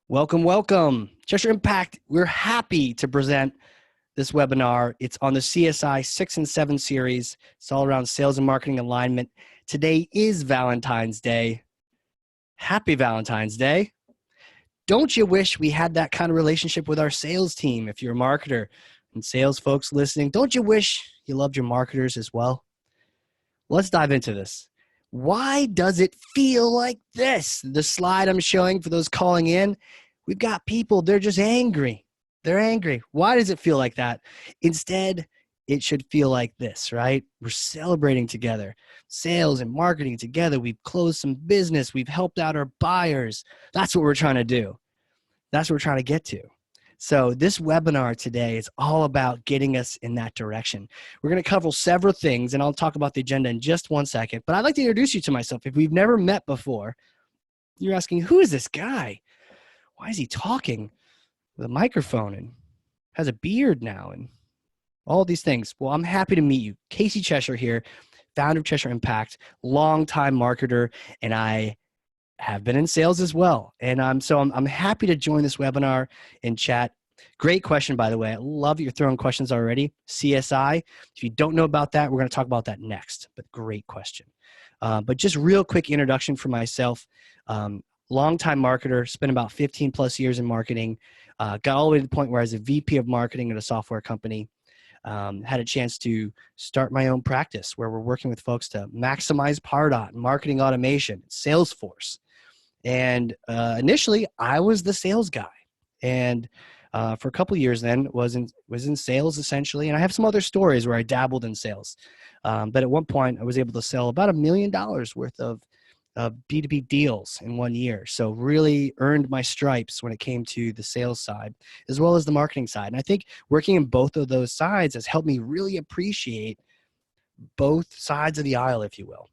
Welcome, welcome. Cheshire Impact, we're happy to present this webinar. It's on the CSI 6 and 7 series. It's all around sales and marketing alignment. Today is Valentine's Day. Happy Valentine's Day. Don't you wish we had that kind of relationship with our sales team? If you're a marketer and sales folks listening, don't you wish you loved your marketers as well? Let's dive into this. Why does it feel like this? The slide I'm showing for those calling in, we've got people, they're just angry. They're angry. Why does it feel like that? Instead, it should feel like this, right? We're celebrating together. Sales and marketing together. We've closed some business. We've helped out our buyers. That's what we're trying to do. That's what we're trying to get to. So this webinar today is all about getting us in that direction. We're going to cover several things, and I'll talk about the agenda in just one second. But I'd like to introduce you to myself. If we've never met before, you're asking, who is this guy? Why is he talking with a microphone and has a beard now and all these things? Well, I'm happy to meet you. Casey Cheshire here, founder of Cheshire Impact, longtime marketer, and I have been in sales as well. And I'm happy to join this webinar and chat. Great question, by the way. I love that you're throwing questions already. CSI, if you don't know about that, we're going to talk about that next, but great question. But just real quick introduction for myself. Longtime marketer, spent about 15 plus years in marketing, got all the way to the point where I was a VP of marketing at a software company. Had a chance to start my own practice where we're working with folks to maximize Pardot, marketing automation, Salesforce. And initially, I was the sales guy, and for a couple of years then was in sales essentially. And I have some other stories where I dabbled in sales, but at one point I was able to sell about $1 million worth of B2B deals in 1 year. So really earned my stripes when it came to the sales side as well as the marketing side. And I think working in both of those sides has helped me really appreciate both sides of the aisle, if you will.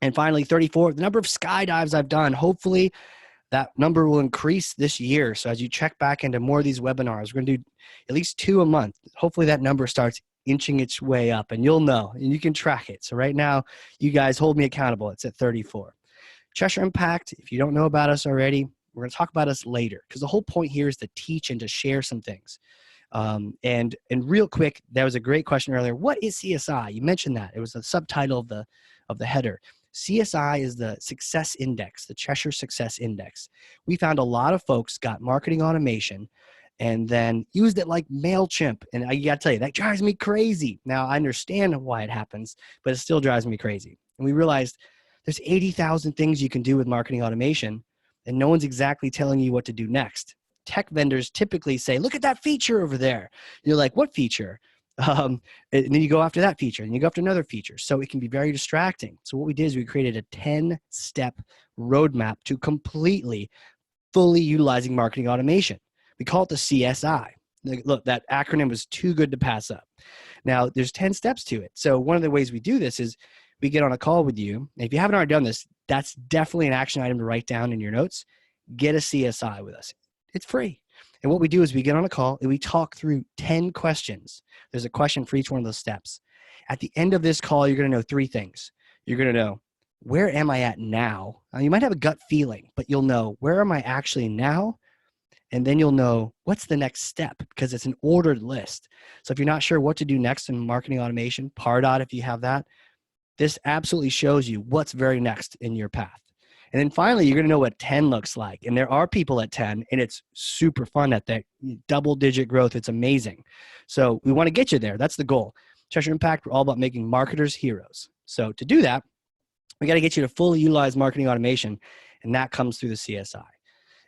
And finally, 34, the number of skydives I've done. Hopefully that number will increase this year. So as you check back into more of these webinars, we're going to do at least 2 a month. Hopefully that number starts inching its way up, and you'll know, and you can track it. So right now, you guys hold me accountable. It's at 34. Cheshire Impact, if you don't know about us already, we're going to talk about us later, because the whole point here is to teach and to share some things. And real quick, there was a great question earlier. What is CSI? You mentioned that. It was the subtitle of the header. CSI is the success index, the Cheshire Success Index. We found a lot of folks got marketing automation and then used it like MailChimp. And I got to tell you, that drives me crazy. Now, I understand why it happens, but it still drives me crazy. And we realized there's 80,000 things you can do with marketing automation, and no one's exactly telling you what to do next. Tech vendors typically say, look at that feature over there. You're like, what feature? And then you go after that feature and you go after another feature. So it can be very distracting. So what we did is we created a 10-step roadmap to completely, fully utilizing marketing automation. We call it the CSI. Look, that acronym was too good to pass up. Now there's 10 steps to it. So one of the ways we do this is we get on a call with you. And if you haven't already done this, that's definitely an action item to write down in your notes. Get a CSI with us. It's free. And what we do is we get on a call and we talk through 10 questions. There's a question for each one of those steps. At the end of this call, you're going to know 3 things. You're going to know, where am I at now? Now, you might have a gut feeling, but you'll know, where am I actually now? And then you'll know, what's the next step? Because it's an ordered list. So if you're not sure what to do next in marketing automation, Pardot, if you have that, this absolutely shows you what's very next in your path. And then finally, you're going to know what 10 looks like. And there are people at 10, and it's super fun at that double-digit growth. It's amazing. So we want to get you there. That's the goal. Cheshire Impact, we're all about making marketers heroes. So to do that, we got to get you to fully utilize marketing automation, and that comes through the CSI.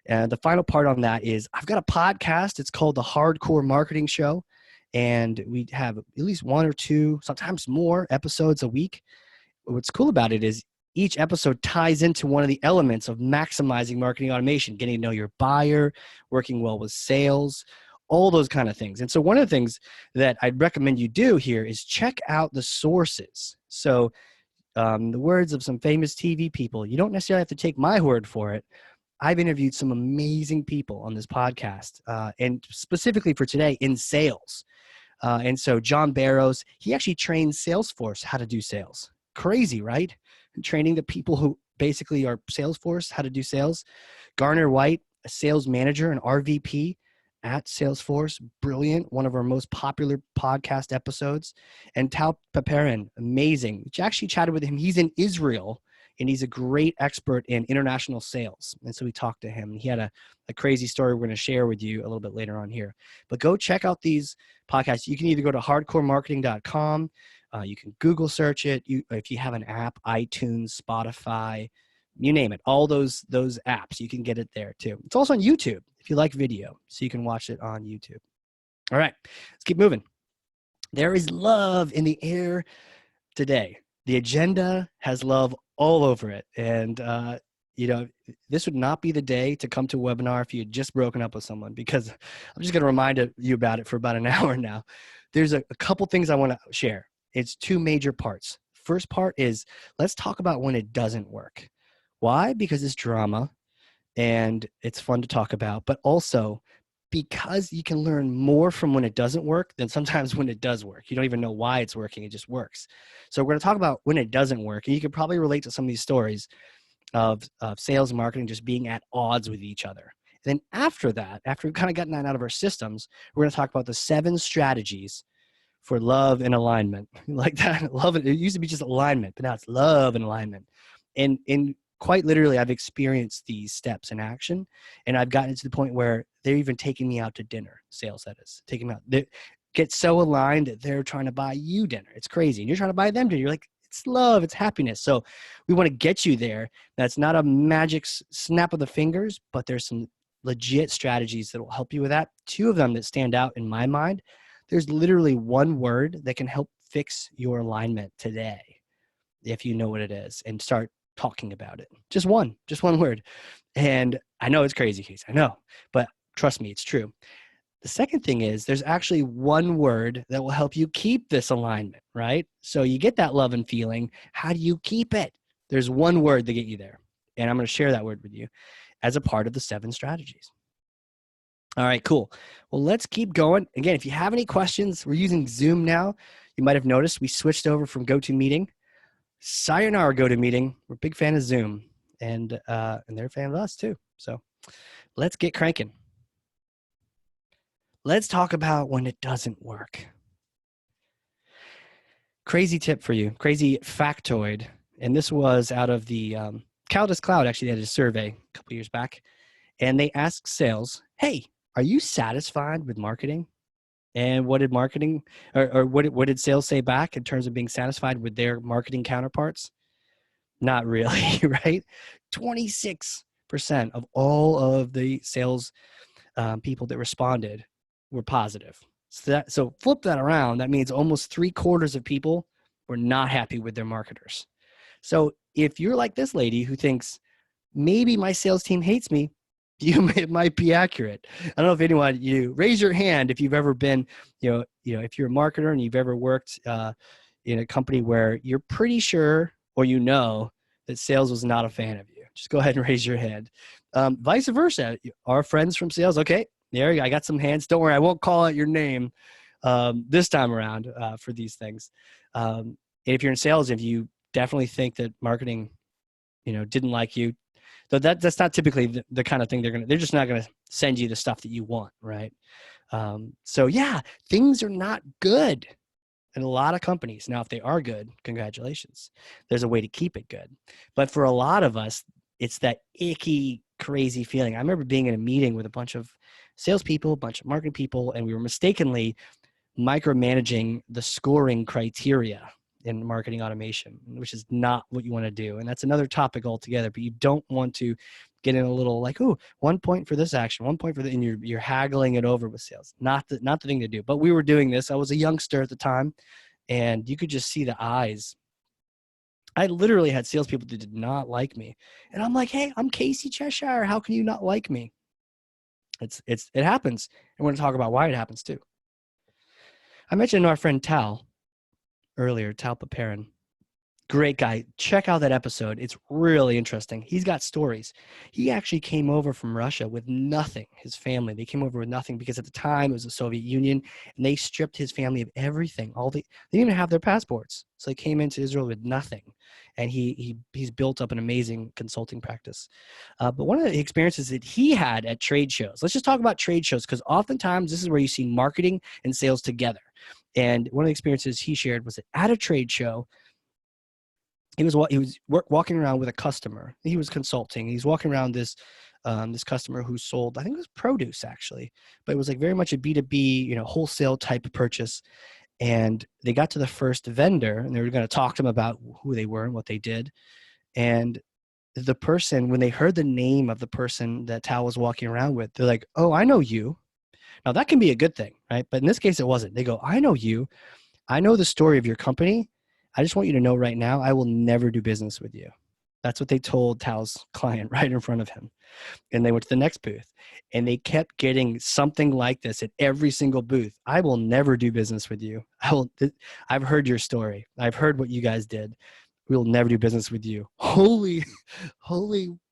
And the final part on that is I've got a podcast. It's called The Hardcore Marketing Show, and we have at least 1 or 2, sometimes more episodes a week. What's cool about it is each episode ties into one of the elements of maximizing marketing automation, getting to know your buyer, working well with sales, all those kind of things. And so one of the things that I'd recommend you do here is check out the sources. So the words of some famous TV people, you don't necessarily have to take my word for it. I've interviewed some amazing people on this podcast, and specifically for today in sales. And so John Barrows, he actually trained Salesforce how to do sales. Crazy, right? Training the people who basically are Salesforce how to do sales. Garner White, a sales manager, an RVP at Salesforce. Brilliant. One of our most popular podcast episodes. And Tal Paparin, amazing. We actually chatted with him. He's in Israel, and he's a great expert in international sales. And so we talked to him. He had a crazy story we're going to share with you a little bit later on here. But go check out these podcasts. You can either go to hardcoremarketing.com. You can Google search it. If you have an app, iTunes, Spotify, you name it, all those apps, you can get it there too. It's also on YouTube if you like video, so you can watch it on YouTube. All right, let's keep moving. There is love in the air today. The agenda has love all over it. And, this would not be the day to come to a webinar if you had just broken up with someone, because I'm just going to remind you about it for about an hour now. There's a couple things I want to share. It's two major parts. First part is, let's talk about when it doesn't work. Why? Because it's drama and it's fun to talk about, but also because you can learn more from when it doesn't work than sometimes when it does work. You don't even know why it's working, it just works. So we're going to talk about when it doesn't work, and you can probably relate to some of these stories of sales and marketing just being at odds with each other. And then after that, after we've kind of gotten that out of our systems, we're going to talk about the 7 strategies for love and alignment. Like that, love, it used to be just alignment, but now it's love and alignment. And quite literally, I've experienced these steps in action, and I've gotten to the point where they're even taking me out to dinner, sales that is, taking me out. They get so aligned that they're trying to buy you dinner. It's crazy. And you're trying to buy them dinner. You're like, it's love, it's happiness. So we want to get you there. That's not a magic snap of the fingers, but there's some legit strategies that will help you with that. 2 of them that stand out in my mind. There's literally one word that can help fix your alignment today, if you know what it is, and start talking about it. Just one word. And I know it's crazy, Casey, I know, but trust me, it's true. The second thing is, there's actually one word that will help you keep this alignment, right? So you get that love and feeling. How do you keep it? There's one word to get you there. And I'm going to share that word with you as a part of the 7 strategies. All right, cool. Well, let's keep going. Again, if you have any questions, we're using Zoom now. You might have noticed we switched over from GoToMeeting. Sayonara GoToMeeting. We're a big fan of Zoom, and they're a fan of us too. So let's get cranking. Let's talk about when it doesn't work. Crazy tip for you, crazy factoid. And this was out of the Caldas Cloud. Actually, they had a survey a couple years back, and they asked sales, hey, are you satisfied with marketing? And what did marketing, or what did sales say back in terms of being satisfied with their marketing counterparts? Not really, right? 26% of all of the sales people that responded were positive. So flip that around. That means almost 3/4 of people were not happy with their marketers. So if you're like this lady who thinks maybe my sales team hates me, it might be accurate. I don't know if anyone, you raise your hand if you've ever been, if you're a marketer and you've ever worked in a company where you're pretty sure, or that sales was not a fan of you. Just go ahead and raise your hand. Vice versa, our friends from sales. Okay, there you go. I got some hands. Don't worry, I won't call out your name this time around for these things. And if you're in sales, if you definitely think that marketing, didn't like you, so that's not typically the kind of thing they're just not gonna send you the stuff that you want, right? So yeah, things are not good in a lot of companies. Now, if they are good, congratulations. There's a way to keep it good. But for a lot of us, it's that icky, crazy feeling. I remember being in a meeting with a bunch of salespeople, a bunch of marketing people, and we were mistakenly micromanaging the scoring criteria in marketing automation, which is not what you want to do. And that's another topic altogether, but you don't want to get in a little like, oh, 1 point for this action, 1 point for the, and you're haggling it over with sales. Not the thing to do. But we were doing this. I was a youngster at the time, and you could just see the eyes. I literally had salespeople that did not like me. And I'm like, hey, I'm Casey Cheshire. How can you not like me? It happens. And we're going to talk about why it happens too. I mentioned our friend Tal earlier, Tal Paparin. Great guy. Check out that episode. It's really interesting. He's got stories. He actually came over from Russia with nothing. His family, they came over with nothing because at the time it was the Soviet Union, and they stripped his family of everything. They didn't even have their passports. So he came into Israel with nothing. And he's built up an amazing consulting practice. But one of the experiences that he had at trade shows, let's just talk about trade shows, because oftentimes this is where you see marketing and sales together. And one of the experiences he shared was that at a trade show, he was walking around with a customer. He was consulting. He's walking around this customer who sold, I think it was produce actually, but it was like very much a B2B, wholesale type of purchase. And they got to the first vendor, and they were going to talk to him about who they were and what they did. And the person, when they heard the name of the person that Tal was walking around with, they're like, "Oh, I know you." Now that can be a good thing, right? But in this case, it wasn't. They go, "I know you. I know the story of your company. I just want you to know right now, I will never do business with you." That's what they told Tal's client right in front of him. And they went to the next booth, and they kept getting something like this at every single booth. "I will never do business with you. I've heard your story. I've heard what you guys did. We will never do business with you." Holy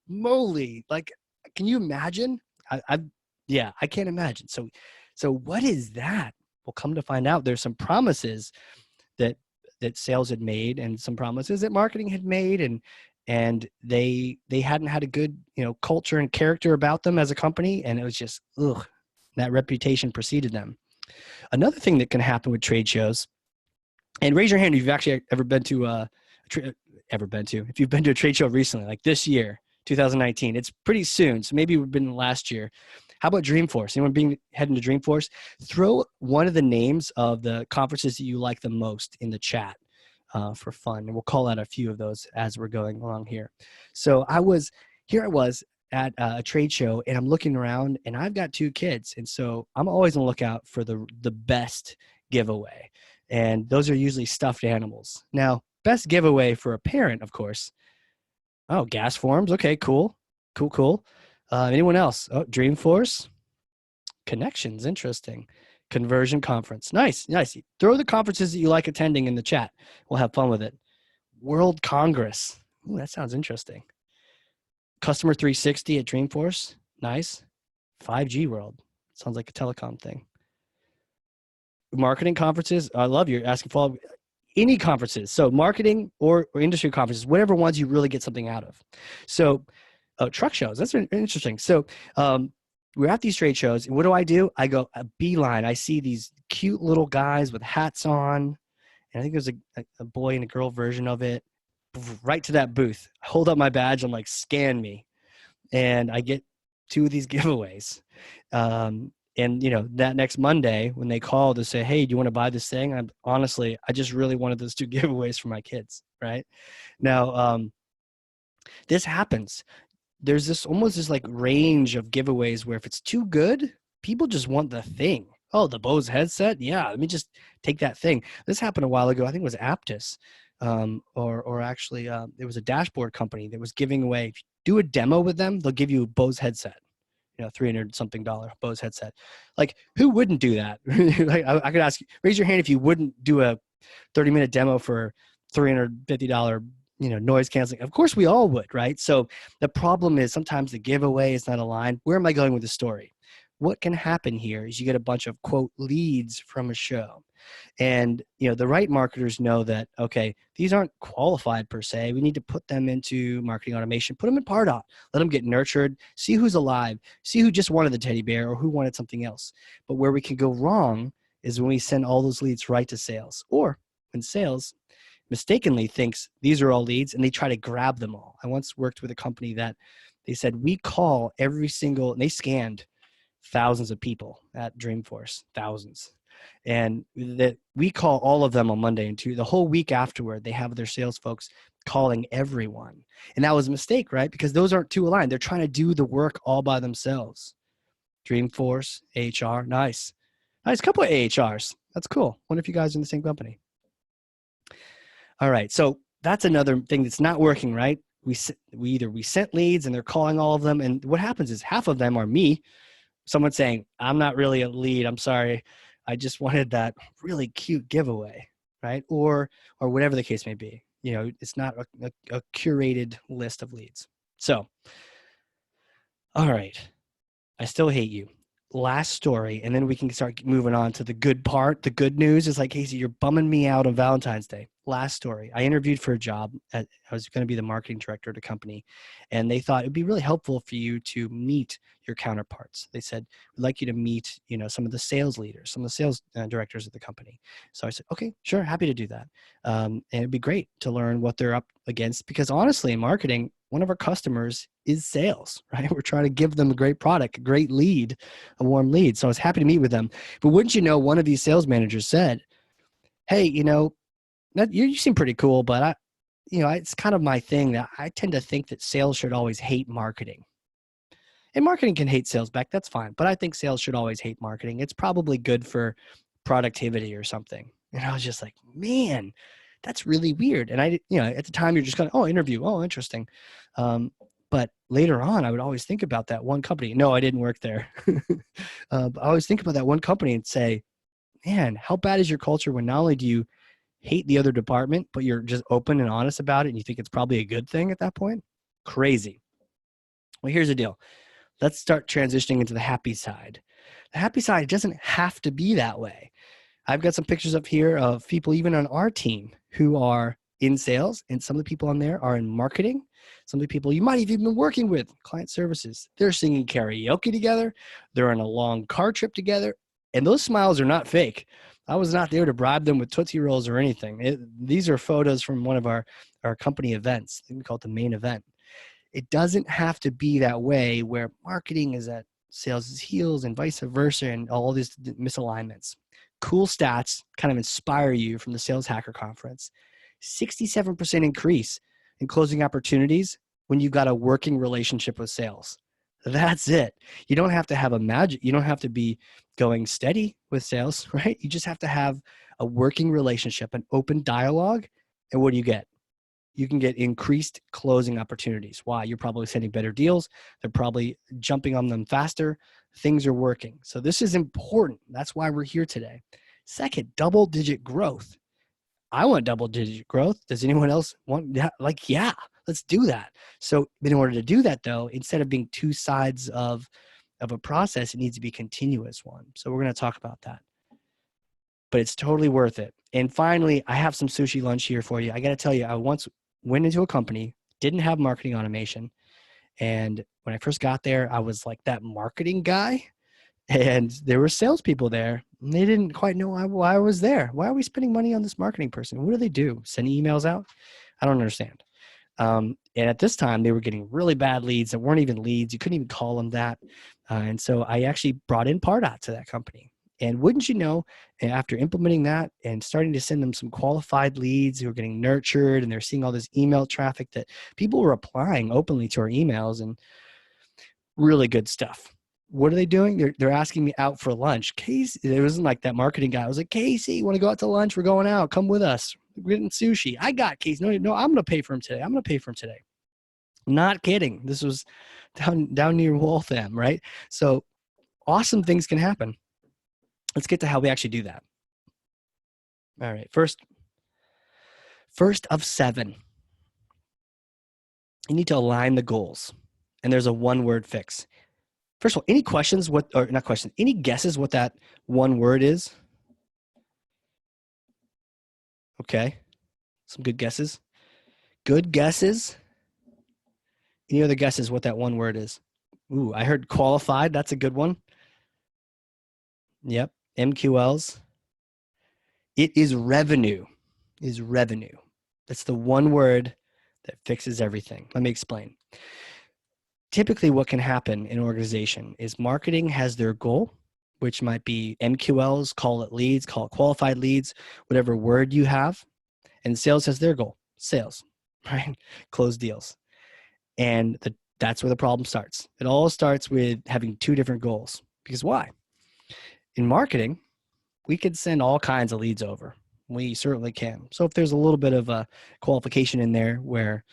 moly. Like, can you imagine? I can't imagine. So what is that? Well, come to find out, there's some promises that sales had made, and some promises that marketing had made, and they hadn't had a good culture and character about them as a company, and it was just that reputation preceded them. Another thing that can happen with trade shows, and raise your hand if you've actually ever been to if you've been to a trade show recently, like this year, 2019. It's pretty soon, so maybe we've been last year. How about Dreamforce? Anyone heading to Dreamforce? Throw one of the names of the conferences that you like the most in the chat for fun, and we'll call out a few of those as we're going along here. So I was at a trade show, and I'm looking around, and I've got 2 kids, and so I'm always on the lookout for the best giveaway, and those are usually stuffed animals. Now, best giveaway for a parent, of course. Oh, gas forms. Okay, cool. Anyone else? Oh, Dreamforce. Connections. Interesting. Conversion conference. Nice. Throw the conferences that you like attending in the chat. We'll have fun with it. World Congress. Ooh, that sounds interesting. Customer 360 at Dreamforce. Nice. 5G World. Sounds like a telecom thing. Marketing conferences. I love you asking for any conferences. So marketing or industry conferences, whatever ones you really get something out of. So truck shows. That's interesting. So we're at these trade shows, and what do? I go a beeline. I see these cute little guys with hats on, and I think there's a boy and a girl version of it, right to that booth. I hold up my badge. I'm like, "Scan me," and I get 2 of these giveaways. And that next Monday when they call to say, "Hey, do you want to buy this thing?" I just really wanted those 2 giveaways for my kids. Right now, this happens. There's this like range of giveaways where if it's too good, people just want the thing. Oh, the Bose headset. Yeah, let me just take that thing. This happened a while ago. I think it was Aptus, or actually it was a dashboard company that was giving away. If you do a demo with them, they'll give you a Bose headset. $300 something Bose headset. Like, who wouldn't do that? Like, I could ask you, raise your hand if you wouldn't do a 30-minute demo for $350 noise canceling. Of course we all would, right? So the problem is sometimes the giveaway is not aligned. Where am I going with the story? What can happen here is you get a bunch of quote leads from a show. And the right marketers know that, okay, these aren't qualified per se. We need to put them into marketing automation, put them in Pardot, let them get nurtured, see who's alive, see who just wanted the teddy bear or who wanted something else. But where we can go wrong is when we send all those leads right to sales, or when sales mistakenly thinks these are all leads and they try to grab them all. I once worked with a company that they said, we call every single, and they scanned thousands of people at Dreamforce, thousands. And that we call all of them on Monday, and the whole week afterward, they have their sales folks calling everyone. And that was a mistake, right? Because those aren't 2 aligned. They're trying to do the work all by themselves. Dreamforce, AHR, nice. Nice couple of AHRs. That's cool. Wonder if you guys are in the same company. All right. So that's another thing that's not working, right? We sent leads and they're calling all of them. And what happens is half of them are me. Someone saying, "I'm not really a lead. I'm sorry. I just wanted that really cute giveaway," right? Or whatever the case may be. it's not a curated list of leads. So, all right. I still hate you. Last story, and then we can start moving on to the good part. The good news is like, Casey, you're bumming me out on Valentine's Day. Last story. I interviewed for a job. I was going to be the marketing director at a company, and they thought it would be really helpful for you to meet your counterparts. They said, we'd like you to meet, some of the sales leaders, some of the sales directors of the company. So I said, okay, sure, happy to do that. And it'd be great to learn what they're up against, because honestly, in marketing, one of our customers is sales, right? We're trying to give them a great product, a great lead, a warm lead. So I was happy to meet with them. But wouldn't you know, one of these sales managers said, hey, you seem pretty cool, but it's kind of my thing that I tend to think that sales should always hate marketing. And marketing can hate sales back. That's fine. But I think sales should always hate marketing. It's probably good for productivity or something. And I was just like, man, that's really weird. And I, at the time you're just going, oh, interview. Oh, interesting. But later on, I would always think about that one company. No, I didn't work there. But I always think about that one company and say, man, how bad is your culture when not only do you hate the other department, but you're just open and honest about it and you think it's probably a good thing at that point? Crazy. Well, here's the deal. Let's start transitioning into the happy side. The happy side doesn't have to be that way. I've got some pictures up here of people even on our team who are in sales, and some of the people on there are in marketing. Some of the people you might have even been working with, client services. They're singing karaoke together. They're on a long car trip together, and those smiles are not fake. I was not there to bribe them with Tootsie Rolls or anything. These are photos from one of our company events. I think we call it the main event. It doesn't have to be that way where marketing is at sales' heels and vice versa and all these misalignments. Cool stats kind of inspire you from the Sales Hacker Conference. 67% increase in closing opportunities when you've got a working relationship with sales. That's it. You don't have to have a magic. You don't have to be going steady with sales, right? You just have to have a working relationship, an open dialogue. And what do you get? You can get increased closing opportunities. Why? You're probably sending better deals. They're probably jumping on them faster. Things are working. So this is important. That's why we're here today. Second, double-digit growth. I want double-digit growth. Does anyone else want that? Like, yeah, let's do that. So in order to do that, though, instead of being two sides of a process, it needs to be a continuous one. So we're going to talk about that. But it's totally worth it. And finally, I have some sushi lunch here for you. I got to tell you, I once went into a company, didn't have marketing automation. And when I first got there, I was like that marketing guy. And there were salespeople there. And they didn't quite know why I was there. Why are we spending money on this marketing person? What do they do? Send emails out? I don't understand. And at this time, they were getting really bad leads that weren't even leads. You couldn't even call them that. And so I actually brought in Pardot to that company. And wouldn't you know, after implementing that and starting to send them some qualified leads who are getting nurtured and they're seeing all this email traffic that people were applying openly to our emails and really good stuff. What are they doing? They're asking me out for lunch. Casey, it wasn't like that marketing guy. I was like, Casey, you want to go out to lunch? We're going out. Come with us. We're getting sushi. I got Casey. No, I'm going to pay for him today. I'm going to pay for him today. Not kidding. This was down near Waltham, right? So awesome things can happen. Let's get to how we actually do that. All right. First of 7. You need to align the goals. And there's a one-word fix. First of all, any questions? Any guesses what that one word is? Okay. Some good guesses. Good guesses. Any other guesses what that one word is? Ooh, I heard qualified. That's a good one. Yep. MQLs. It is revenue. Is revenue. That's the one word that fixes everything. Let me explain. Typically what can happen in an organization is marketing has their goal, which might be MQLs, call it leads, call it qualified leads, whatever word you have. And sales has their goal, sales, right? Close deals. And that's where the problem starts. It all starts with having two different goals. Because why? In marketing, we could send all kinds of leads over. We certainly can. So if there's a little bit of a qualification in there where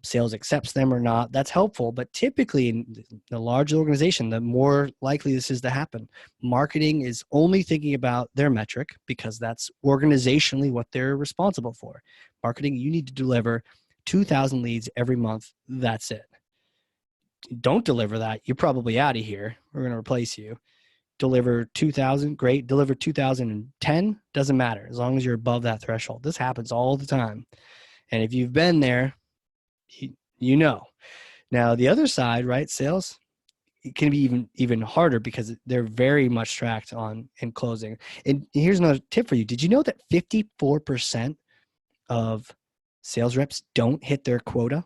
sales accepts them or not. That's helpful, but typically in a large organization, the more likely this is to happen. Marketing is only thinking about their metric because that's organizationally what they're responsible for. Marketing, you need to deliver 2,000 leads every month. That's it. Don't deliver that, you're probably out of here. We're going to replace you. Deliver 2,000, great. Deliver 2,010, doesn't matter as long as you're above that threshold. This happens all the time. And if you've been there, you know. Now, the other side, right, sales, it can be even harder because they're very much tracked on in closing. And here's another tip for you. Did you know that 54% of sales reps don't hit their quota?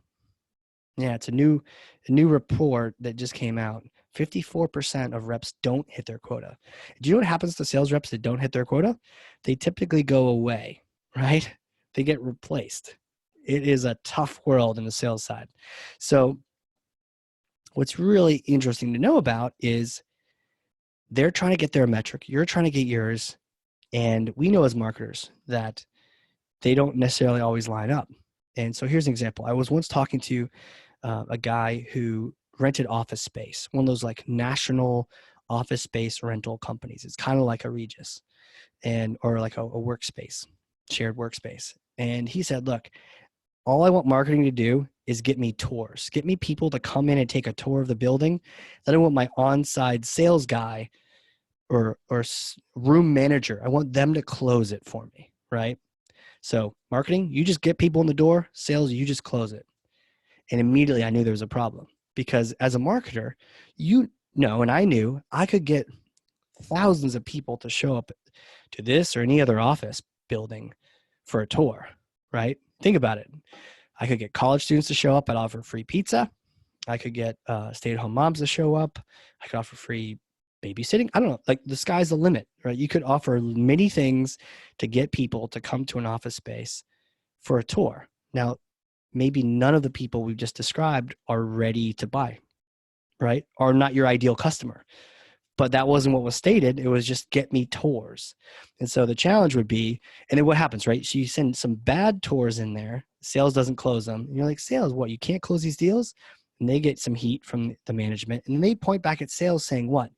Yeah, it's a new report that just came out. 54% of reps don't hit their quota. Do you know what happens to sales reps that don't hit their quota? They typically go away, right? They get replaced. It is a tough world in the sales side. So what's really interesting to know about is they're trying to get their metric. You're trying to get yours. And we know as marketers that they don't necessarily always line up. And so here's an example. I was once talking to a guy who rented office space, one of those like national office space rental companies. It's kind of like a Regus or like a workspace, shared workspace. And he said, look, all I want marketing to do is get me tours, get me people to come in and take a tour of the building. Then I want my on-site sales guy or room manager, I want them to close it for me, right? So marketing, you just get people in the door. Sales, you just close it. And immediately I knew there was a problem because as a marketer, you know, and I knew I could get thousands of people to show up to this or any other office building for a tour, right? Think about it. I could get college students to show up. I'd offer free pizza. I could get stay-at-home moms to show up. I could offer free babysitting. I don't know, like the sky's the limit, right? You could offer many things to get people to come to an office space for a tour. Now, maybe none of the people we've just described are ready to buy, right? Are not your ideal customer. But that wasn't what was stated. It was just get me tours. And so the challenge would be, and then what happens, right? So you send some bad tours in there, sales doesn't close them. And you're like, sales, what? You can't close these deals? And they get some heat from the management. And they point back at sales saying what?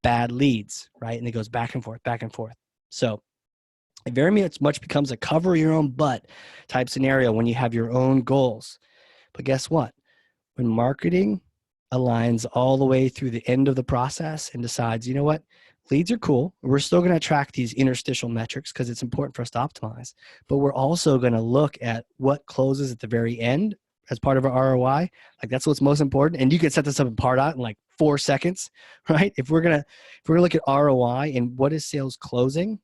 Bad leads, right? And it goes back and forth, back and forth. So it very much becomes a cover your own butt type scenario when you have your own goals. But guess what? When marketing aligns all the way through the end of the process and decides, you know what, leads are cool. We're still going to track these interstitial metrics because it's important for us to optimize, but we're also going to look at what closes at the very end as part of our ROI. Like that's what's most important. And you can set this up in Pardot in like 4 seconds, right? If we're going to look at ROI and what is sales closing,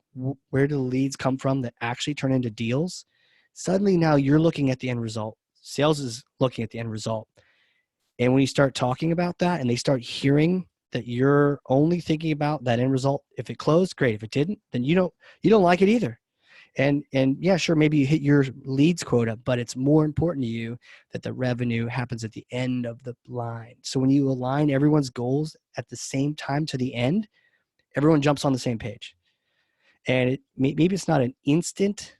where do the leads come from that actually turn into deals? Suddenly now you're looking at the end result. Sales is looking at the end result. And when you start talking about that and they start hearing that you're only thinking about that end result, if it closed, great. If it didn't, then you don't like it either. And yeah, sure, maybe you hit your leads quota, but it's more important to you that the revenue happens at the end of the line. So when you align everyone's goals at the same time to the end, everyone jumps on the same page. And maybe it's not an instant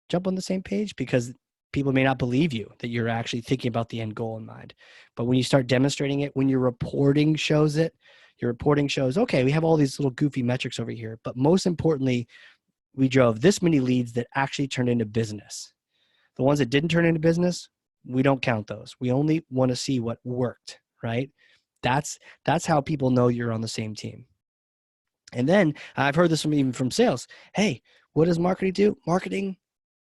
jump on the same page because people may not believe you that you're actually thinking about the end goal in mind. But when you start demonstrating it, when your reporting shows it, your reporting shows, okay, we have all these little goofy metrics over here. But most importantly, we drove this many leads that actually turned into business. The ones that didn't turn into business, we don't count those. We only want to see what worked, right? That's how people know you're on the same team. And then I've heard this even from sales. Hey, what does marketing do? Marketing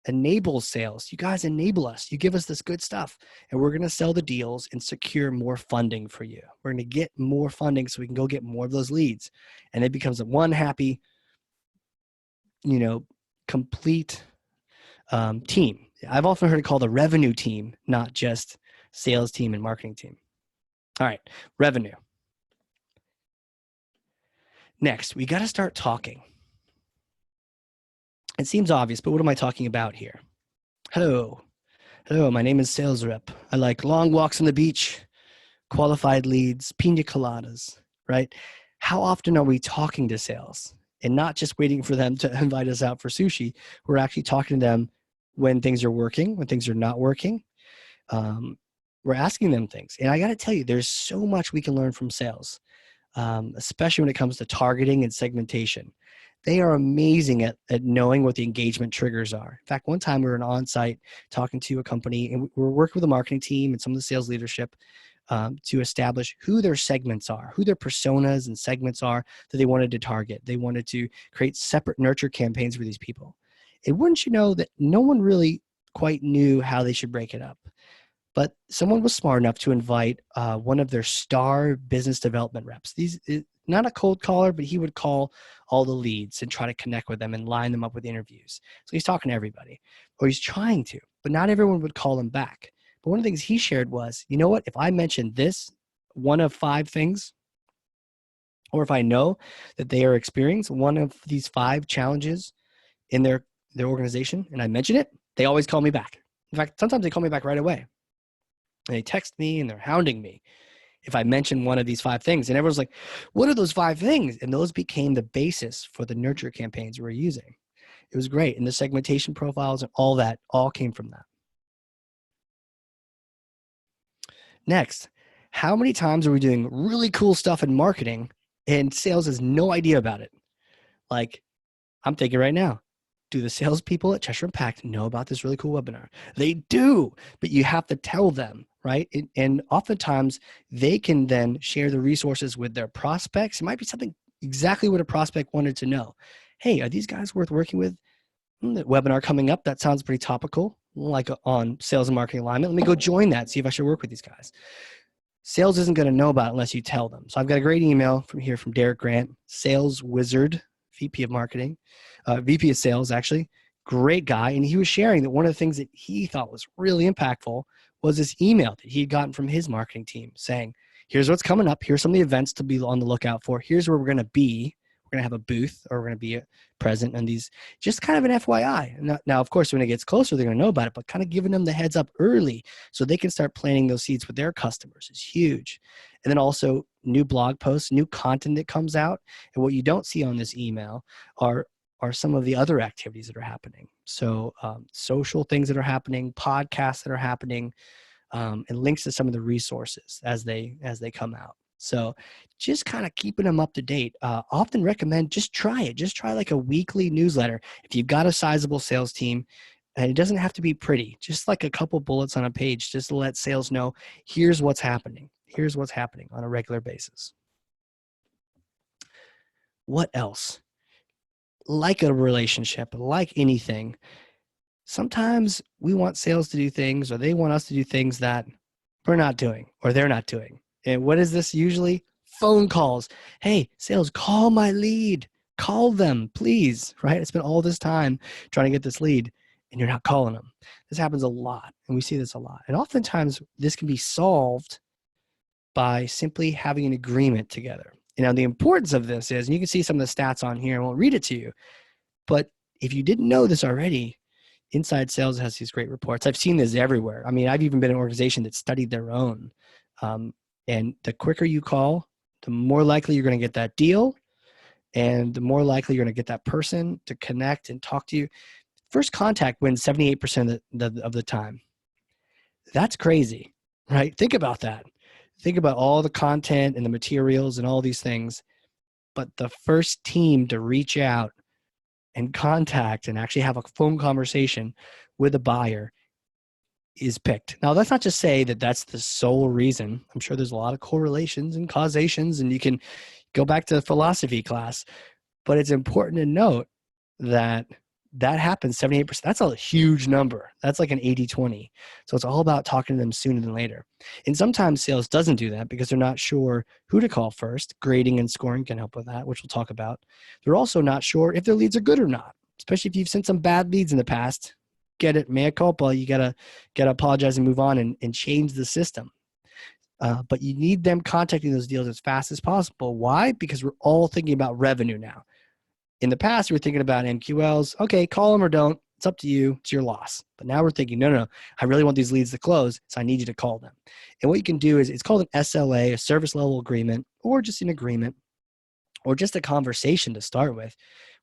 enables sales. You guys enable us. You give us this good stuff and we're going to sell the deals and secure more funding for you. We're going to get more funding so we can go get more of those leads. And it becomes a one happy, complete team. I've often heard it called a revenue team, not just sales team and marketing team. All right, revenue. Next, we got to start talking. It seems obvious, but what am I talking about here? Hello, my name is Sales Rep. I like long walks on the beach, qualified leads, pina coladas, right? How often are we talking to sales and not just waiting for them to invite us out for sushi? We're actually talking to them when things are working, when things are not working. We're asking them things. And I got to tell you, there's so much we can learn from sales, especially when it comes to targeting and segmentation. They are amazing at knowing what the engagement triggers are. In fact, one time we were on-site talking to a company, and we were working with the marketing team and some of the sales leadership to establish who their segments are, who their personas and segments are that they wanted to target. They wanted to create separate nurture campaigns for these people. And wouldn't you know that no one really quite knew how they should break it up. But someone was smart enough to invite one of their star business development reps. Not a cold caller, but he would call all the leads and try to connect with them and line them up with interviews. So he's talking to everybody, or he's trying to, but not everyone would call him back. But one of the things he shared was, you know what, if I mention this, one of 5 things, or if I know that they are experiencing one of these 5 challenges in their organization, and I mention it, they always call me back. In fact, sometimes they call me back right away. And they text me and they're hounding me if I mention one of these 5 things. And everyone's like, what are those 5 things? And those became the basis for the nurture campaigns we're using. It was great. And the segmentation profiles and all that all came from that. Next, how many times are we doing really cool stuff in marketing and sales has no idea about it? Like, I'm thinking right now, do the salespeople at Cheshire Impact know about this really cool webinar? They do, but you have to tell them, right? And oftentimes they can then share the resources with their prospects. It might be something exactly what a prospect wanted to know. Hey, are these guys worth working with? The webinar coming up, that sounds pretty topical, like on sales and marketing alignment. Let me go join that, see if I should work with these guys. Sales isn't going to know about it unless you tell them. So I've got a great email from Derek Grant, sales wizard, VP of marketing, VP of sales, actually. Great guy. And he was sharing that one of the things that he thought was really impactful was this email that he had gotten from his marketing team saying, here's what's coming up. Here's some of the events to be on the lookout for. Here's where we're going to be. We're going to have a booth, or we're going to be present in these, just kind of an FYI. Now, of course, when it gets closer, they're going to know about it, but kind of giving them the heads up early so they can start planting those seeds with their customers is huge. And then also new blog posts, new content that comes out. And what you don't see on this email are some of the other activities that are happening. So social things that are happening, podcasts that are happening, and links to some of the resources as they come out. So just kind of keeping them up to date. Often recommend just try it. Just try like a weekly newsletter. If you've got a sizable sales team, and it doesn't have to be pretty, just like a couple bullets on a page, just to let sales know, here's what's happening. Here's what's happening on a regular basis. What else? Like a relationship, like anything, sometimes we want sales to do things, or they want us to do things that we're not doing or they're not doing. And what is this usually? Phone calls. Hey, sales, call my lead. Call them, please, right? I spent all this time trying to get this lead and you're not calling them. This happens a lot, and we see this a lot. And oftentimes this can be solved by simply having an agreement together. And now the importance of this is, and you can see some of the stats on here, I won't read it to you, but if you didn't know this already, Inside Sales has these great reports. I've seen this everywhere. I mean, I've even been in an organization that studied their own. And the quicker you call, the more likely you're going to get that deal, and the more likely you're going to get that person to connect and talk to you. First contact wins 78% of the time. That's crazy, right? Think about that. Think about all the content and the materials and all these things. But the first team to reach out and contact and actually have a phone conversation with a buyer is picked. Now, that's not to say that that's the sole reason. I'm sure there's a lot of correlations and causations, and you can go back to philosophy class, but it's important to note that happens 78%. That's a huge number. That's like an 80-20. So it's all about talking to them sooner than later. And sometimes sales doesn't do that because they're not sure who to call first. Grading and scoring can help with that, which we'll talk about. They're also not sure if their leads are good or not, especially if you've sent some bad leads in the past. Get it, mea culpa. You gotta apologize and move on and change the system. But you need them contacting those deals as fast as possible. Why? Because we're all thinking about revenue now. In the past, we were thinking about MQLs. Okay, call them or don't. It's up to you. It's your loss. But now we're thinking, no. I really want these leads to close, so I need you to call them. And what you can do is, it's called an SLA, a service level agreement, or just an agreement, or just a conversation to start with,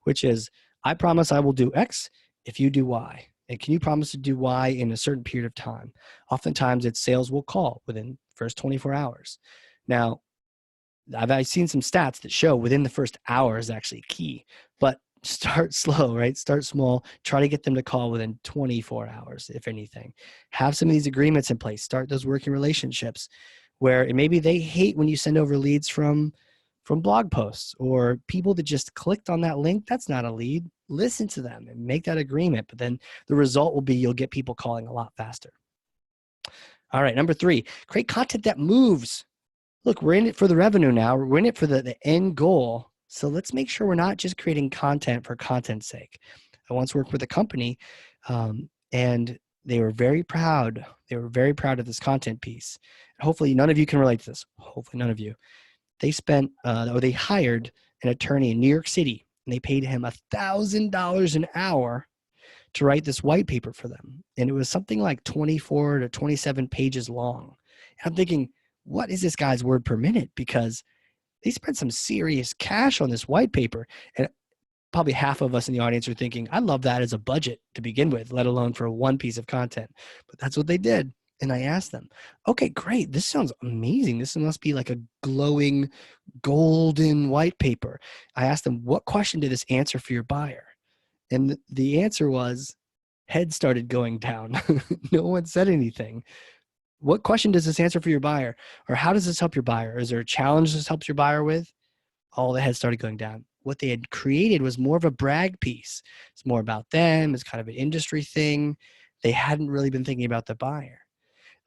which is, I promise I will do X if you do Y. And can you promise to do Y in a certain period of time? Oftentimes it's sales will call within first 24 hours. Now, I've seen some stats that show within the first hour is actually key, but start slow, right? Start small. Try to get them to call within 24 hours, if anything. Have some of these agreements in place. Start those working relationships where maybe they hate when you send over leads from blog posts or people that just clicked on that link. That's not a lead. Listen to them and make that agreement. But then the result will be you'll get people calling a lot faster. All right, number 3, create content that moves. Look, we're in it for the revenue now. We're in it for the end goal. So let's make sure we're not just creating content for content's sake. I once worked with a company and they were very proud. They were very proud of this content piece. Hopefully none of you can relate to this. Hopefully none of you. They they hired an attorney in New York City and they paid him $1,000 an hour to write this white paper for them. And it was something like 24 to 27 pages long. And I'm thinking, what is this guy's word per minute? Because they spent some serious cash on this white paper. And probably half of us in the audience are thinking, I love that as a budget to begin with, let alone for one piece of content. But that's what they did. And I asked them, okay, great. This sounds amazing. This must be like a glowing golden white paper. I asked them, what question did this answer for your buyer? And the answer was, head started going down. No one said anything. What question does this answer for your buyer? Or how does this help your buyer? Is there a challenge this helps your buyer with? All the heads started going down. What they had created was more of a brag piece. It's more about them. It's kind of an industry thing. They hadn't really been thinking about the buyer.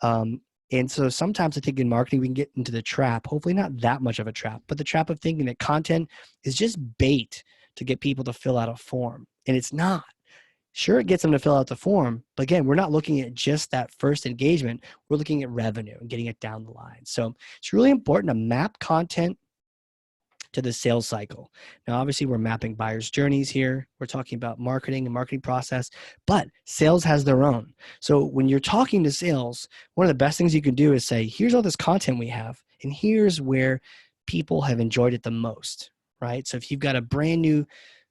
And so sometimes I think in marketing, we can get into the trap, hopefully not that much of a trap, but the trap of thinking that content is just bait to get people to fill out a form. And it's not. Sure, it gets them to fill out the form, but again, we're not looking at just that first engagement. We're looking at revenue and getting it down the line. So it's really important to map content to the sales cycle. Now, obviously, we're mapping buyers' journeys here. We're talking about marketing and marketing process, but sales has their own. So when you're talking to sales, one of the best things you can do is say, here's all this content we have, and here's where people have enjoyed it the most, right? So if you've got a brand new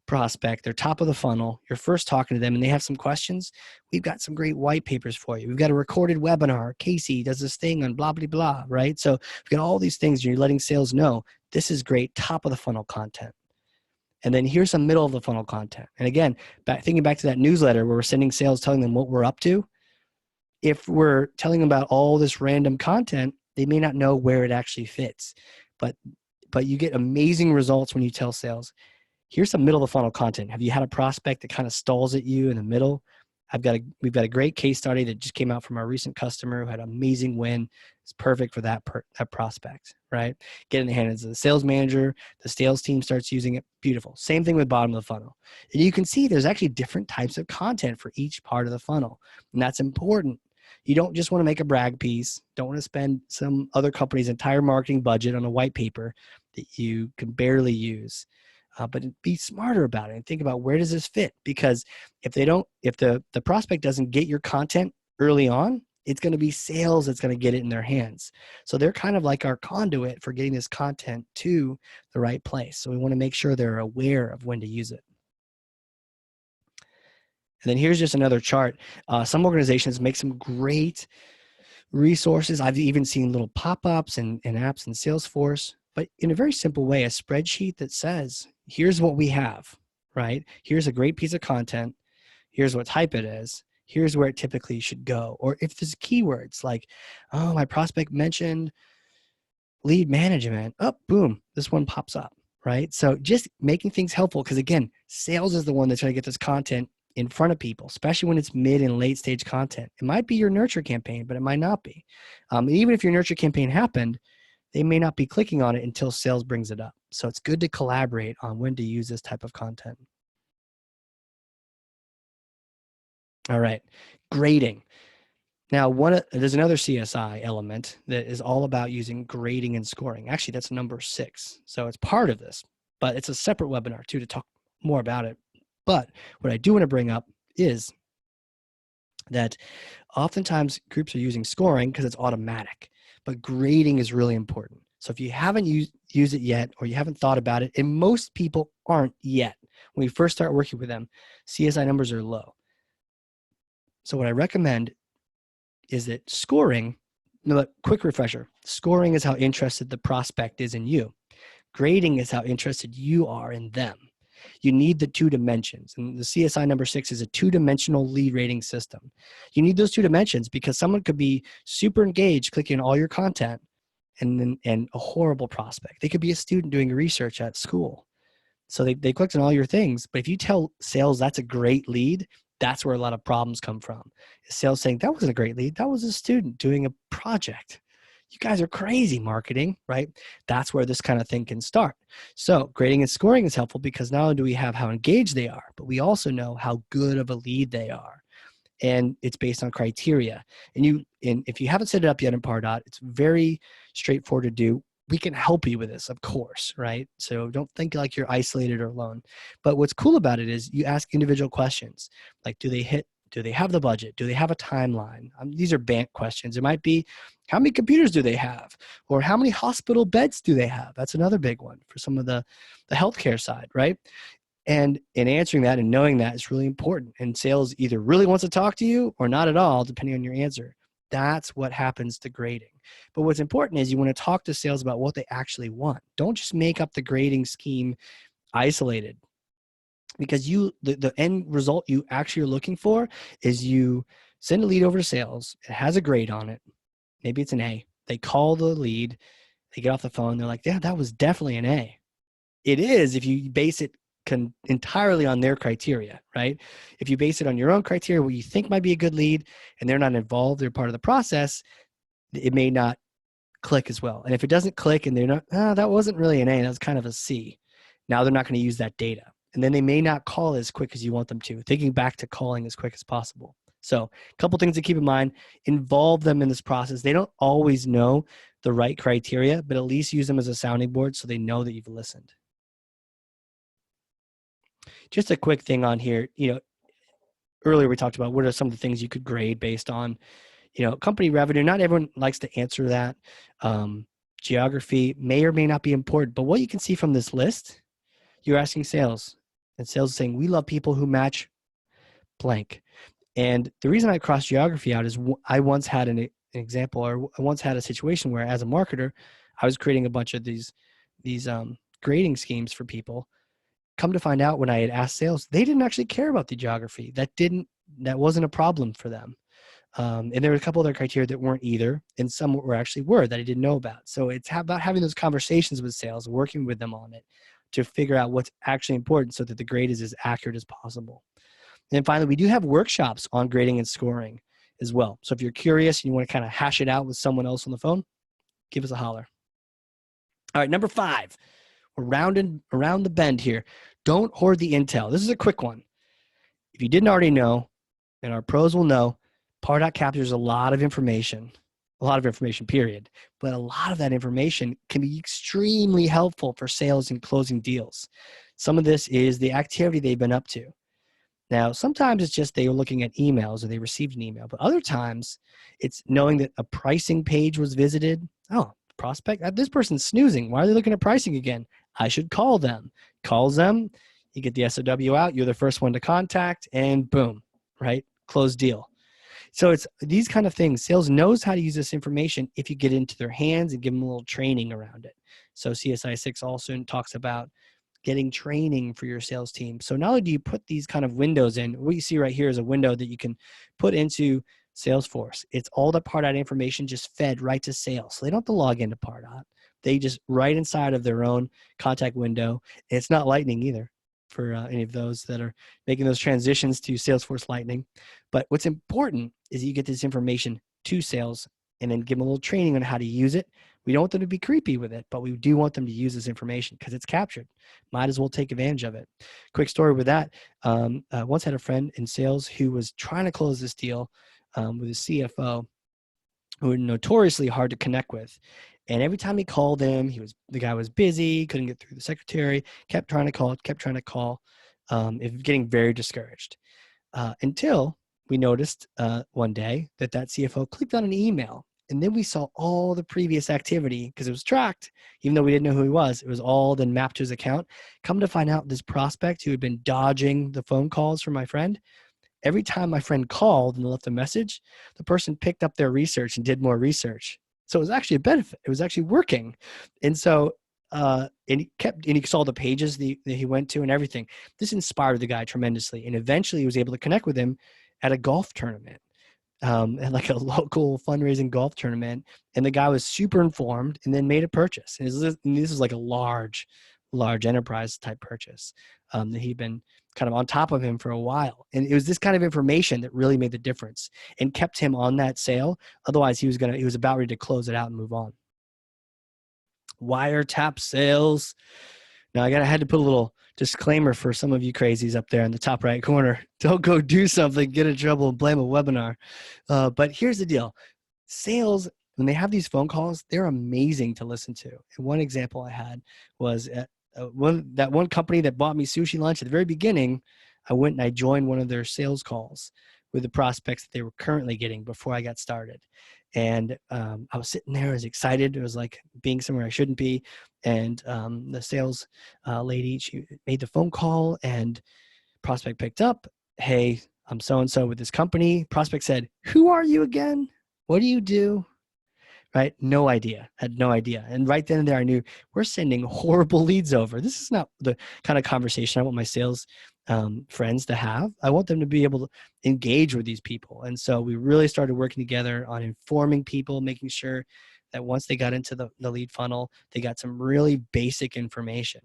prospect, they're top of the funnel, you're first talking to them and they have some questions, we've got some great white papers for you. We've got a recorded webinar. Casey does this thing on blah, blah, blah, right? So we've got all these things and you're letting sales know this is great top of the funnel content. And then here's some middle of the funnel content. And again, thinking back to that newsletter where we're sending sales, telling them what we're up to. If we're telling them about all this random content, they may not know where it actually fits. But you get amazing results when you tell sales, here's some middle of the funnel content. Have you had a prospect that kind of stalls at you in the middle? We've got a great case study that just came out from our recent customer who had an amazing win. It's perfect for that prospect, right? Get in the hands of the sales manager. The sales team starts using it. Beautiful. Same thing with bottom of the funnel. And you can see there's actually different types of content for each part of the funnel. And that's important. You don't just want to make a brag piece. Don't want to spend some other company's entire marketing budget on a white paper that you can barely use. But be smarter about it and think about where does this fit? Because if the prospect doesn't get your content early on, it's going to be sales that's going to get it in their hands. So they're kind of like our conduit for getting this content to the right place. So we want to make sure they're aware of when to use it. And then here's just another chart. Some organizations make some great resources. I've even seen little pop-ups and apps in Salesforce, but in a very simple way, a spreadsheet that says, here's what we have, right? Here's a great piece of content. Here's what type it is. Here's where it typically should go. Or if there's keywords like, oh, my prospect mentioned lead management, oh, boom, this one pops up, right? So just making things helpful because, again, sales is the one that's going to get this content in front of people, especially when it's mid and late stage content. It might be your nurture campaign, but it might not be. Even if your nurture campaign happened, they may not be clicking on it until sales brings it up. So it's good to collaborate on when to use this type of content. All right, grading. Now, there's another CSI element that is all about using grading and scoring. Actually, that's number 6. So it's part of this, but it's a separate webinar too to talk more about it. But what I do want to bring up is that oftentimes groups are using scoring because it's automatic, but grading is really important. So if you haven't used it yet or you haven't thought about it, and most people aren't yet, when we first start working with them, CSI numbers are low. So what I recommend is that scoring, quick refresher, scoring is how interested the prospect is in you. Grading is how interested you are in them. You need the 2 dimensions. And the CSI number 6 is a 2-dimensional lead rating system. You need those 2 dimensions because someone could be super engaged clicking on all your content and a horrible prospect. They could be a student doing research at school. So they clicked on all your things. But if you tell sales that's a great lead, that's where a lot of problems come from. Sales saying that wasn't a great lead. That was a student doing a project. You guys are crazy marketing, right? That's where this kind of thing can start. So grading and scoring is helpful because not only do we have how engaged they are, but we also know how good of a lead they are. And it's based on criteria. And if you haven't set it up yet in Pardot, it's very straightforward to do. We can help you with this, of course, right? So don't think like you're isolated or alone. But what's cool about it is you ask individual questions, like do they have the budget? Do they have a timeline? These are BANT questions. It might be, how many computers do they have? Or how many hospital beds do they have? That's another big one for some of the healthcare side, right? And in answering that and knowing that is really important. And sales either really wants to talk to you or not at all, depending on your answer. That's what happens to grading. But what's important is you want to talk to sales about what they actually want. Don't just make up the grading scheme isolated. Because the end result you actually are looking for is you send a lead over to sales. It has a grade on it. Maybe it's an A. They call the lead. They get off the phone. They're like, yeah, that was definitely an A. It is if you base it entirely on their criteria, right? If you base it on your own criteria, what you think might be a good lead, and they're not involved, they're part of the process, it may not click as well. And if it doesn't click and they're not, that wasn't really an A, that was kind of a C. Now they're not going to use that data. And then they may not call as quick as you want them to, thinking back to calling as quick as possible. So a couple things to keep in mind, involve them in this process. They don't always know the right criteria, but at least use them as a sounding board so they know that you've listened. Just a quick thing on here, earlier we talked about what are some of the things you could grade based on, company revenue. Not everyone likes to answer that. Geography may or may not be important, but what you can see from this list, you're asking sales, and sales is saying, we love people who match blank. And the reason I crossed geography out is I once had an example, or I once had a situation where as a marketer, I was creating a bunch of these grading schemes for people. Come to find out when I had asked sales, they didn't actually care about the geography. That wasn't a problem for them. And there were a couple other criteria that weren't either, and some were that I didn't know about. So it's about having those conversations with sales, working with them on it to figure out what's actually important so that the grade is as accurate as possible. And then finally, we do have workshops on grading and scoring as well. So if you're curious and you want to kind of hash it out with someone else on the phone, give us a holler. All right, number 5, we're around the bend here. Don't hoard the intel. This is a quick one. If you didn't already know, and our pros will know, Pardot captures a lot of information, period. But a lot of that information can be extremely helpful for sales and closing deals. Some of this is the activity they've been up to. Now, sometimes it's just they were looking at emails or they received an email, but other times it's knowing that a pricing page was visited. Oh, prospect, this person's snoozing. Why are they looking at pricing again? I should call them. Calls them, you get the SOW out, you're the first one to contact, and boom, right? Closed deal. So it's these kind of things. Sales knows how to use this information if you get into their hands and give them a little training around it. So CSI 6 also talks about getting training for your sales team. So not only do you put these kind of windows in, what you see right here is a window that you can put into Salesforce. It's all the Pardot information just fed right to sales. So they don't have to log into Pardot. They just right inside of their own contact window. It's not Lightning either for any of those that are making those transitions to Salesforce Lightning. But what's important is you get this information to sales and then give them a little training on how to use it. We don't want them to be creepy with it, but we do want them to use this information because it's captured. Might as well take advantage of it. Quick story with that. I once had a friend in sales who was trying to close this deal with his CFO, who were notoriously hard to connect with. And every time he called him, the guy was busy, couldn't get through the secretary, kept trying to call, getting very discouraged. Until we noticed one day that CFO clicked on an email. And then we saw all the previous activity because it was tracked, even though we didn't know who he was. It was all then mapped to his account. Come to find out, this prospect who had been dodging the phone calls from my friend every time my friend called and left a message, the person picked up their research and did more research. So it was actually a benefit. It was actually working. And so, and he saw the pages that he went to and everything. This inspired the guy tremendously. And eventually he was able to connect with him at a golf tournament, at like a local fundraising golf tournament. And the guy was super informed and then made a purchase. And this is like a large enterprise type purchase that he'd been kind of on top of him for a while. And it was this kind of information that really made the difference and kept him on that sale. Otherwise he was about ready to close it out and move on. Wiretap sales. Now I had to put a little disclaimer for some of you crazies up there in the top right corner. Don't go do something, get in trouble, and blame a webinar. But here's the deal. Sales, when they have these phone calls, they're amazing to listen to. And one example I had was that one company that bought me sushi lunch at the very beginning. I went and I joined one of their sales calls with the prospects that they were currently getting before I got started. And I was sitting there, I was excited. It was like being somewhere I shouldn't be. And the sales lady, she made the phone call and prospect picked up. Hey, I'm so-and-so with this company. Prospect said, who are you again? What do you do? Right? No idea. Had no idea. And right then and there, I knew we're sending horrible leads over. This is not the kind of conversation I want my sales friends to have. I want them to be able to engage with these people. And so we really started working together on informing people, making sure that once they got into the lead funnel, they got some really basic information.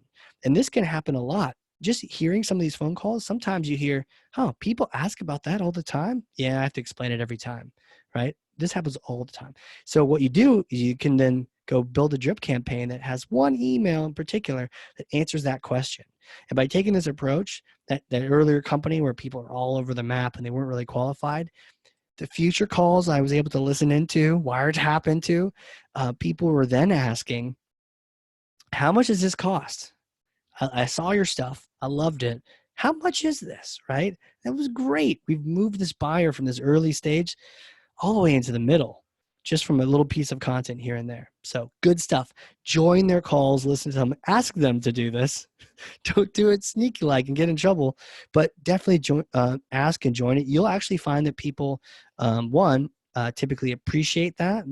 And this can happen a lot. Just hearing some of these phone calls, sometimes you hear, oh, people ask about that all the time. Yeah, I have to explain it every time, right? This happens all the time. So what you do is you can then go build a drip campaign that has one email in particular that answers that question. And by taking this approach, that earlier company where people are all over the map and they weren't really qualified, the future calls I was able to listen into, wiretap into, people were then asking, how much does this cost? I saw your stuff. I loved it. How much is this, right? That was great. We've moved this buyer from this early stage all the way into the middle, just from a little piece of content here and there. So good stuff. Join their calls, listen to them, ask them to do this. Don't do it sneaky like and get in trouble, but definitely ask and join it. You'll actually find that people, typically appreciate that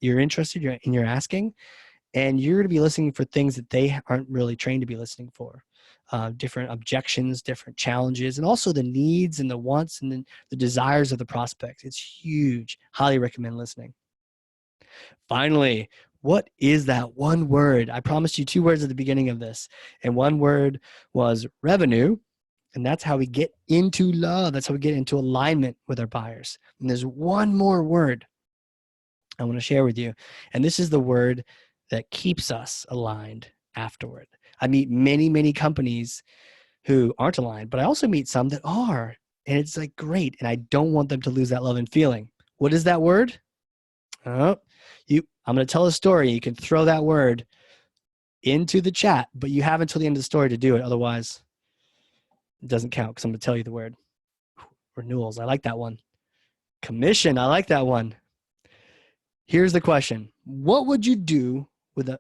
you're interested, you're asking, and you're going to be listening for things that they aren't really trained to be listening for. Different objections, different challenges, and also the needs and the wants and the desires of the prospects. It's huge. Highly recommend listening. Finally, what is that one word? I promised you 2 words at the beginning of this, and one word was revenue, and that's how we get into love. That's how we get into alignment with our buyers. And there's one more word I want to share with you, and this is the word that keeps us aligned afterward. I meet many, many companies who aren't aligned, but I also meet some that are, and it's like great. And I don't want them to lose that love and feeling. What is that word? I'm going to tell a story. You can throw that word into the chat, but you have until the end of the story to do it. Otherwise, it doesn't count because I'm going to tell you the word. Renewals. I like that one. Commission. I like that one. Here's the question. What would you do with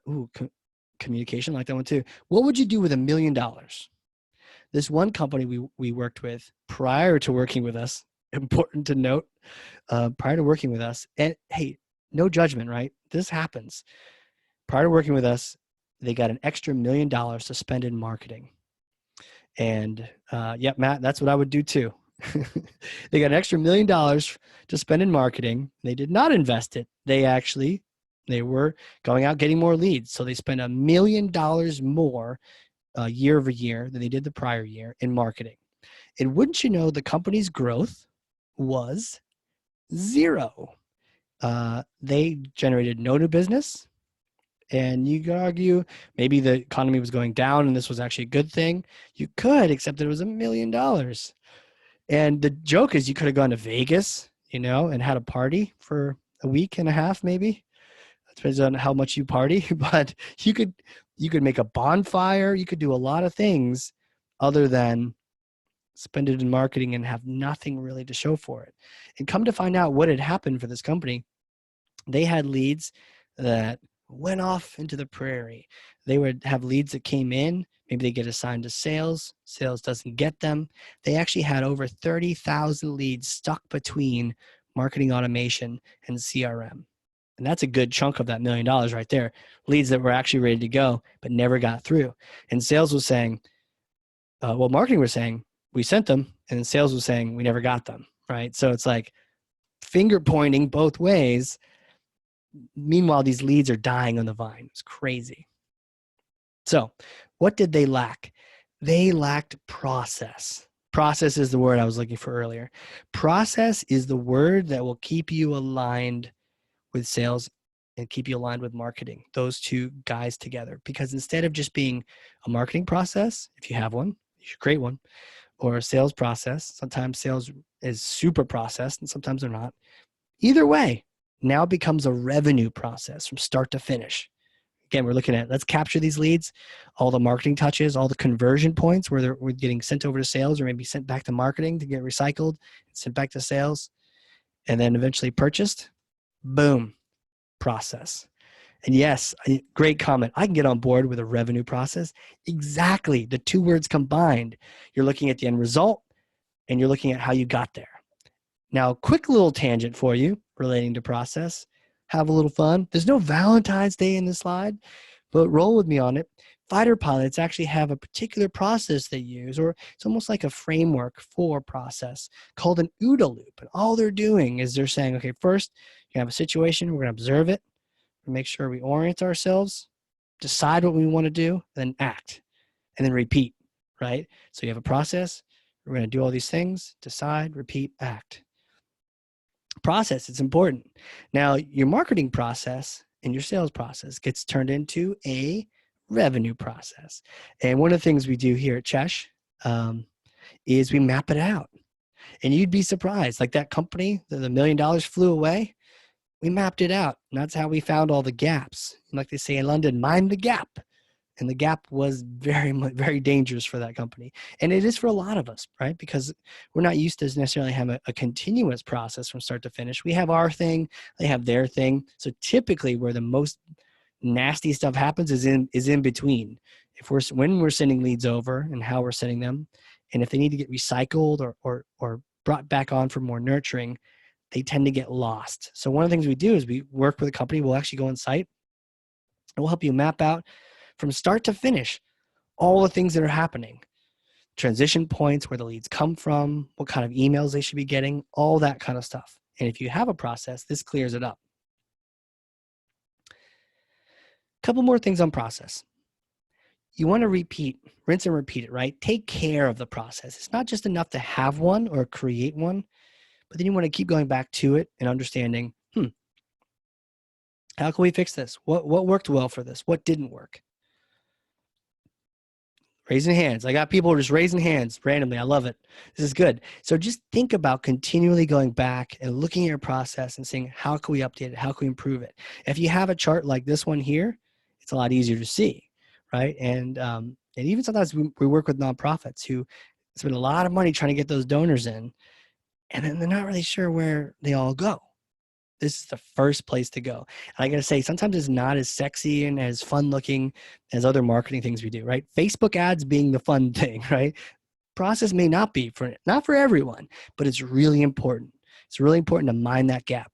communication? I like that one too. What would you do with $1 million? This one company we worked with prior to working with us, important to note, prior to working with us, and hey, no judgment, right? This happens. Prior to working with us, they got an extra $1 million to spend in marketing. And yep, Matt, that's what I would do too. They got an extra $1 million to spend in marketing. They did not invest it. They were going out getting more leads. So they spent $1 million more year over year than they did the prior year in marketing. And wouldn't you know, the company's growth was 0. They generated no new business. And you could argue maybe the economy was going down and this was actually a good thing. You could, except that it was $1 million. And the joke is you could have gone to Vegas, and had a party for a week and a half, maybe. It depends on how much you party, but you could make a bonfire. You could do a lot of things other than spend it in marketing and have nothing really to show for it. And come to find out what had happened for this company, they had leads that went off into the prairie. They would have leads that came in. Maybe they get assigned to sales. Sales doesn't get them. They actually had over 30,000 leads stuck between marketing automation and CRM. And that's a good chunk of that $1 million right there. Leads that were actually ready to go, but never got through. And sales was saying, well, marketing was saying, we sent them. And sales was saying, we never got them, right? So it's like finger pointing both ways. Meanwhile, these leads are dying on the vine. It's crazy. So what did they lack? They lacked process. Process is the word I was looking for earlier. Process is the word that will keep you aligned with sales and keep you aligned with marketing, those two guys together. Because instead of just being a marketing process, if you have one, you should create one, or a sales process. Sometimes sales is super processed and sometimes they're not. Either way, now it becomes a revenue process from start to finish. Again, we're looking at, let's capture these leads, all the marketing touches, all the conversion points where we're getting sent over to sales or maybe sent back to marketing to get recycled, sent back to sales, and then eventually purchased. Boom, process. And yes, great comment. I can get on board with a revenue process. Exactly. The two words combined. You're looking at the end result and you're looking at how you got there. Now, quick little tangent for you relating to process. Have a little fun. There's no Valentine's Day in this slide, but roll with me on it. Fighter pilots actually have a particular process they use, or it's almost like a framework for process called an OODA loop. And all they're doing is they're saying, okay, first you have a situation, we're going to observe it, make sure we orient ourselves, decide what we want to do, then act, and then repeat, right? So you have a process, we're going to do all these things, decide, repeat, act. Process, it's important. Now, your marketing process and your sales process gets turned into a revenue process. And one of the things we do here at Chesh is we map it out. And you'd be surprised, like that company, the $1 million flew away, we mapped it out. And that's how we found all the gaps. Like they say in London, mind the gap. And the gap was very dangerous for that company. And it is for a lot of us, right? Because we're not used to necessarily having a continuous process from start to finish. We have our thing, they have their thing. So typically where the most nasty stuff happens is in between. When we're sending leads over and how we're sending them, and if they need to get recycled or brought back on for more nurturing, they tend to get lost. So one of the things we do is we work with a company. We'll actually go on site and we'll help you map out from start to finish all the things that are happening. Transition points, where the leads come from, what kind of emails they should be getting, all that kind of stuff. And if you have a process, this clears it up. A couple more things on process. You want to rinse and repeat it, right? Take care of the process. It's not just enough to have one or create one, but then you want to keep going back to it and understanding, how can we fix this? What worked well for this? What didn't work? Raising hands. I got people just raising hands randomly. I love it. This is good. So just think about continually going back and looking at your process and saying, how can we update it? How can we improve it? If you have a chart like this one here, it's a lot easier to see, right? And even sometimes we work with nonprofits who spend a lot of money trying to get those donors in, and then they're not really sure where they all go. This is the first place to go. And I got to say, sometimes it's not as sexy and as fun looking as other marketing things we do, right? Facebook ads being the fun thing, right? Process may not be not for everyone, but it's really important. It's really important to mind that gap.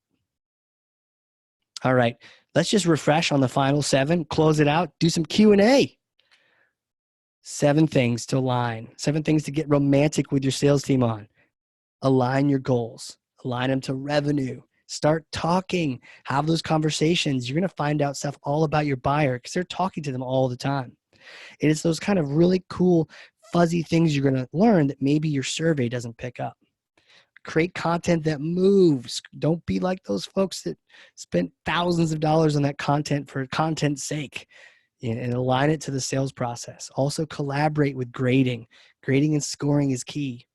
All right, let's just refresh on the final 7, close it out, do some Q&A. 7 things to align, 7 things to get romantic with your sales team on. Align your goals, align them to revenue. Start talking, have those conversations. You're going to find out stuff all about your buyer because they're talking to them all the time. And it's those kind of really cool, fuzzy things you're going to learn that maybe your survey doesn't pick up. Create content that moves. Don't be like those folks that spent thousands of dollars on that content for content's sake, and align it to the sales process. Also collaborate with grading. Grading and scoring is key.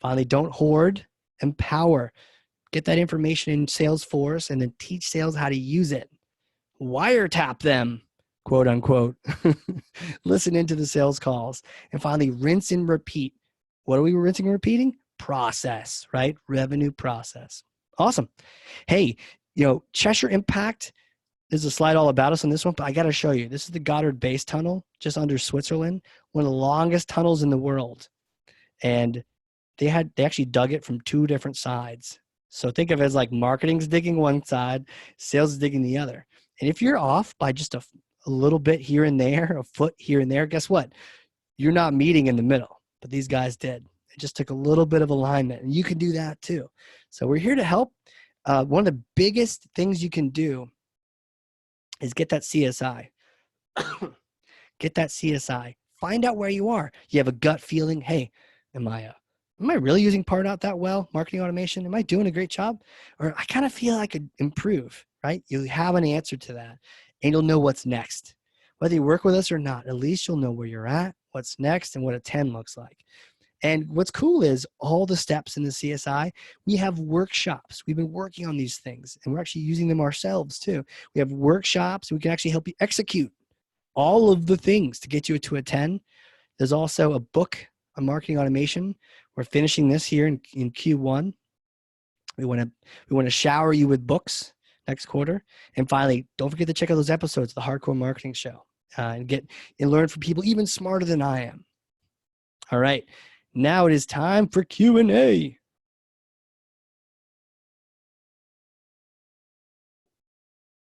Finally, don't hoard, empower. Get that information in Salesforce and then teach sales how to use it. Wiretap them, quote unquote. Listen into the sales calls. And finally, rinse and repeat. What are we rinsing and repeating? Process, right? Revenue process. Awesome. Hey, Cheshire Impact, there's a slide all about us on this one, but I got to show you. This is the Goddard Base Tunnel, just under Switzerland, one of the longest tunnels in the world. And they actually dug it from two different sides. So think of it as like marketing's digging one side, sales is digging the other. And if you're off by just a little bit here and there, a foot here and there, guess what? You're not meeting in the middle, but these guys did. It just took a little bit of alignment, and you can do that too. So we're here to help. One of the biggest things you can do is get that CSI. Get that CSI. Find out where you are. You have a gut feeling, hey, am I really using Pardot that well? Marketing automation? Am I doing a great job? Or I kind of feel I could improve, right? You have an answer to that, and you'll know what's next. Whether you work with us or not, at least you'll know where you're at, what's next, and what a 10 looks like. And what's cool is all the steps in the CSI, we have workshops. We've been working on these things, and we're actually using them ourselves too. We have workshops. We can actually help you execute all of the things to get you to a 10. There's also a book on marketing automation. We're finishing this here in Q1. We want to shower you with books next quarter. And finally, don't forget to check out those episodes of the Hardcore Marketing Show and learn from people even smarter than I am. All right. Now it is time for Q&A.